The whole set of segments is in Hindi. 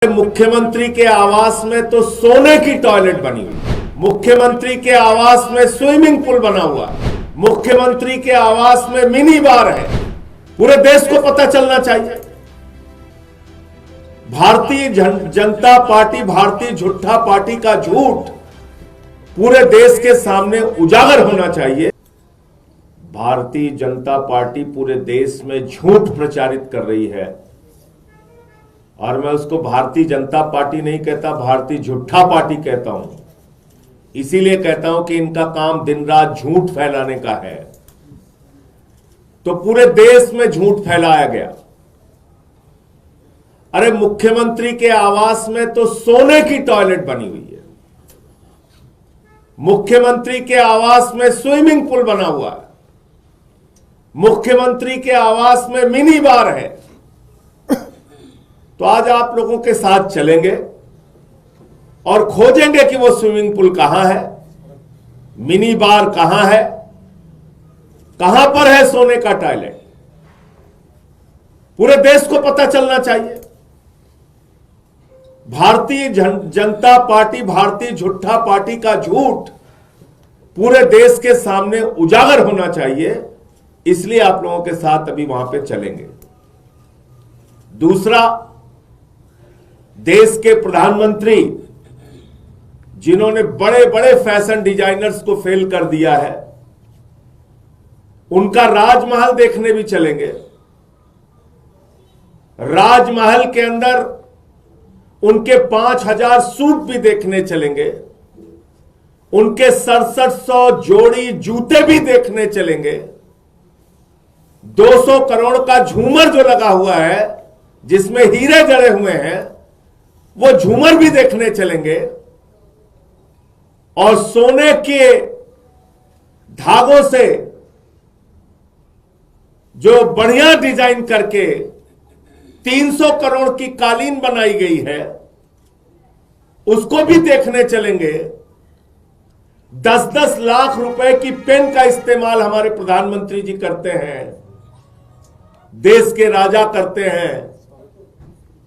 मुख्यमंत्री के आवास में तो सोने की टॉयलेट बनी हुई, मुख्यमंत्री के आवास में स्विमिंग पूल बना हुआ, मुख्यमंत्री के आवास में मिनी बार है। पूरे देश को पता चलना चाहिए। भारतीय जनता पार्टी, भारतीय झूठा पार्टी का झूठ पूरे देश के सामने उजागर होना चाहिए। भारतीय जनता पार्टी पूरे देश में झूठ प्रचारित कर रही है और मैं उसको भारतीय जनता पार्टी नहीं कहता, भारतीय झूठा पार्टी कहता हूं। इसीलिए कहता हूं कि इनका काम दिन रात झूठ फैलाने का है। तो पूरे देश में झूठ फैलाया गया। अरे मुख्यमंत्री के आवास में तो सोने की टॉयलेट बनी हुई है, मुख्यमंत्री के आवास में स्विमिंग पूल बना हुआ है, मुख्यमंत्री के आवास में मिनी बार है। तो आज आप लोगों के साथ चलेंगे और खोजेंगे कि वो स्विमिंग पूल कहां है, मिनी बार कहां है, कहां पर है सोने का टॉयलेट। पूरे देश को पता चलना चाहिए। भारतीय जनता पार्टी, भारतीय झूठा पार्टी का झूठ पूरे देश के सामने उजागर होना चाहिए। इसलिए आप लोगों के साथ अभी वहां पे चलेंगे। दूसरा, देश के प्रधानमंत्री जिन्होंने बड़े बड़े फैशन डिजाइनर्स को फेल कर दिया है, उनका राजमहल देखने भी चलेंगे। राजमहल के अंदर उनके 5000 सूट भी देखने चलेंगे, उनके 6700 जोड़ी जूते भी देखने चलेंगे। 200 करोड़ का झूमर जो लगा हुआ है जिसमें हीरे जड़े हुए हैं, वो झूमर भी देखने चलेंगे। और सोने के धागों से जो बढ़िया डिजाइन करके 300 करोड़ की कालीन बनाई गई है, उसको भी देखने चलेंगे। 10-10 लाख रुपए की पेन का इस्तेमाल हमारे प्रधानमंत्री जी करते हैं, देश के राजा करते हैं,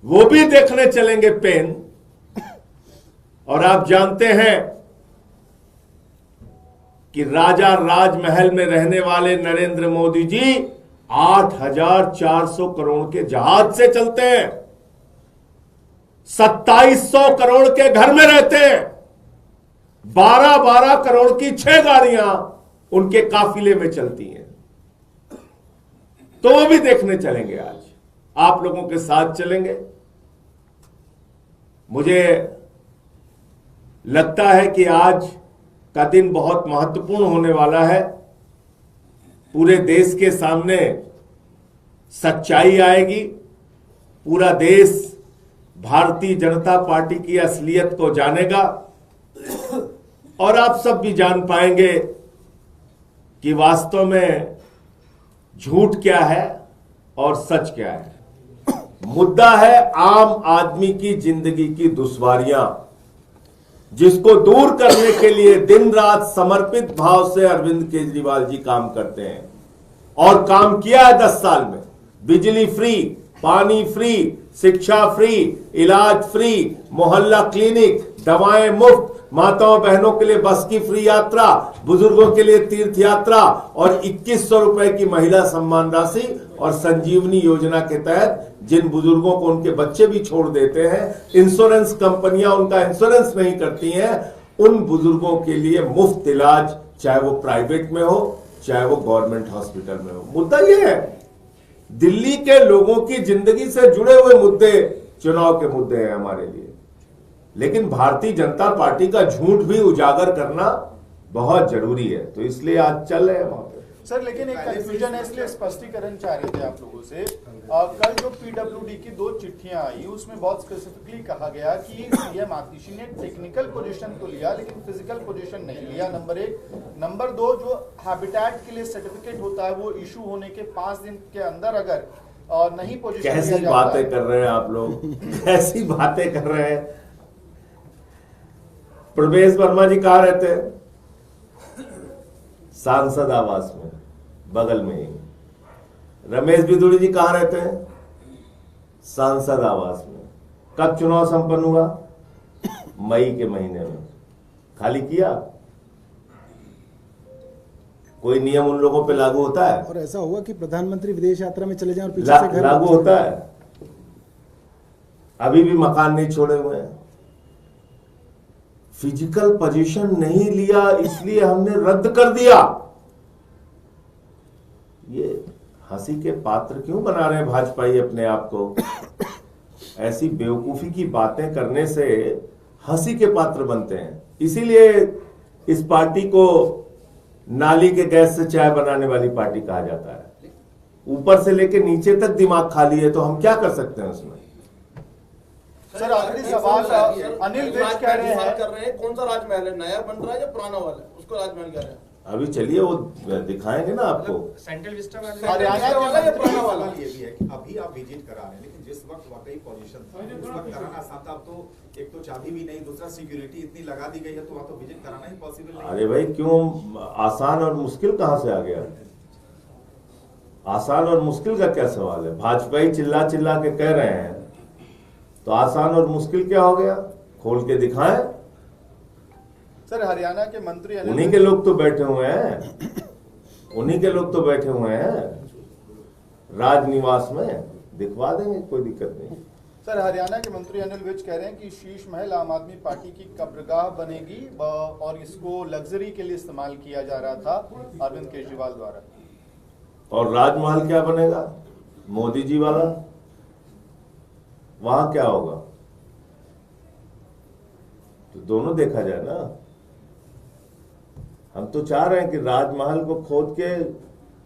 वो भी देखने चलेंगे पेन। और आप जानते हैं कि राजा राजमहल में रहने वाले नरेंद्र मोदी जी 8400 करोड़ के जहाज से चलते हैं, 2700 करोड़ के घर में रहते हैं, 12-12 करोड़ की 6 गाड़ियां उनके काफिले में चलती हैं। तो वो भी देखने चलेंगे। आज आप लोगों के साथ चलेंगे। मुझे लगता है कि आज का दिन बहुत महत्वपूर्ण होने वाला है। पूरे देश के सामने सच्चाई आएगी। पूरा देश भारतीय जनता पार्टी की असलियत को जानेगा और आप सब भी जान पाएंगे कि वास्तव में झूठ क्या है और सच क्या है। मुद्दा है आम आदमी की जिंदगी की दुश्वारियां, जिसको दूर करने के लिए दिन रात समर्पित भाव से अरविंद केजरीवाल जी काम करते हैं और काम किया है 10 साल में। बिजली फ्री, पानी फ्री, शिक्षा फ्री, इलाज फ्री, मोहल्ला क्लिनिक, दवाएं मुफ्त, माताओं बहनों के लिए बस की फ्री यात्रा, बुजुर्गों के लिए तीर्थ यात्रा और 2100 रुपए की महिला सम्मान राशि। और संजीवनी योजना के तहत जिन बुजुर्गों को उनके बच्चे भी छोड़ देते हैं, इंश्योरेंस कंपनियां उनका इंश्योरेंस नहीं करती हैं, उन बुजुर्गों के लिए मुफ्त इलाज, चाहे वो प्राइवेट में हो चाहे वो गवर्नमेंट हॉस्पिटल में हो। मुद्दा यह है, दिल्ली के लोगों की जिंदगी से जुड़े हुए मुद्दे चुनाव के मुद्दे हैं हमारे लिए। लेकिन भारतीय जनता पार्टी का झूठ भी उजागर करना बहुत जरूरी है। तो इसलिए आज चल रहे हैं वहां पे। सर, लेकिन एक कंफ्यूजन है, इसलिए स्पष्टीकरण चाह रहे थे आप लोगों से। कल जो पीडब्ल्यूडी की 2 चिट्ठियां आई, उसमें बहुत स्पेसिफिकली कहा गया कि सीएम आतिशी ने टेक्निकल पोजीशन तो लिया लेकिन फिजिकल पोजीशन नहीं लिया, नंबर 1। नंबर 2, जो हैबिटेट के लिए सर्टिफिकेट होता है वो इशू होने के 5 दिन के अंदर अगर नहीं पोजीशन, कैसी बातें कर रहे हैं आप लोग, कैसी बातें कर रहे हैं। प्रवेश वर्मा जी कहां रहते हैं? सांसद आवास में, बगल में ही। रमेश बिदुड़ी जी कहां रहते हैं? सांसद आवास में। कब चुनाव संपन्न हुआ? मई के महीने में। खाली किया? कोई नियम उन लोगों पे लागू होता है? और ऐसा हुआ कि प्रधानमंत्री विदेश यात्रा में चले जाएं और पीछे से घर लागू होता है? अभी भी मकान नहीं छोड़े हुए हैं। फिजिकल पोजीशन नहीं लिया इसलिए हमने रद्द कर दिया। ये हंसी के पात्र क्यों बना रहे हैं भाजपाई अपने आप को? ऐसी बेवकूफी की बातें करने से हंसी के पात्र बनते हैं। इसीलिए इस पार्टी को नाली के गैस से चाय बनाने वाली पार्टी कहा जाता है। ऊपर से लेके नीचे तक दिमाग खाली है, तो हम क्या कर सकते हैं उसमें? सर आखिरी सवाल, अनिल विज कह रहे हैं कौन सा राजमहल है, नया बन रहा है या पुराना वाला है, उसको राजमहल कह रहे हैं? अभी चलिए वो दिखाएंगे ना आपको। सेंट्रल विस्टा में हरियाणा वाला या पुराना वाला? ये भी है कि अभी आप विजिट करा रहे हैं, लेकिन जिस वक्त वाकई पोजीशन था उस वक्त कराना आसान था। अब तो एक तो चाबी भी नहीं, दूसरा सिक्योरिटी इतनी लगा दी गई है, तो वहाँ तो विजिट कराना ही पॉसिबल नहीं। अरे भाई क्यों, आसान और मुश्किल कहां से आ गया? आसान और मुश्किल का क्या सवाल है? भाजपा चिल्ला चिल्ला के कह रहे हैं, तो आसान और मुश्किल क्या हो गया? खोल के दिखाएं। सर हरियाणा के मंत्री उन्हीं के लोग तो बैठे हुए हैं, उन्हीं के लोग तो बैठे हुए हैं राजनिवास में, दिखवा देंगे, कोई दिक्कत नहीं। सर हरियाणा के मंत्री अनिल विज कह रहे हैं कि शीश महल आम आदमी पार्टी की कब्रगाह बनेगी और इसको लग्जरी के लिए इस्तेमाल किया जा रहा था अरविंद केजरीवाल द्वारा। और राजमहल क्या बनेगा? मोदी जी वाला। वहां क्या होगा? तो दोनों देखा जाए ना। हम तो चाह रहे हैं कि राजमहल को खोद के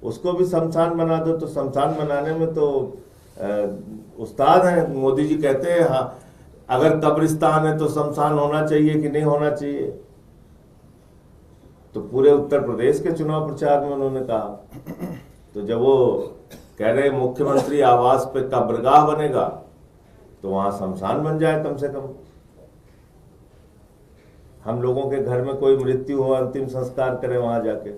उसको भी शमशान बना दो। तो शमशान बनाने में तो उस्ताद हैं। मोदी जी कहते हैं हाँ, अगर कब्रिस्तान है तो शमशान होना चाहिए कि नहीं होना चाहिए। तो पूरे उत्तर प्रदेश के चुनाव प्रचार में उन्होंने कहा। तो जब वो कह रहे मुख्यमंत्री आवास पे कब्रगाह बनेगा, तो वहां शमशान बन जाए कम से कम। हम लोगों के घर में कोई मृत्यु हो, अंतिम संस्कार करें वहां जाके।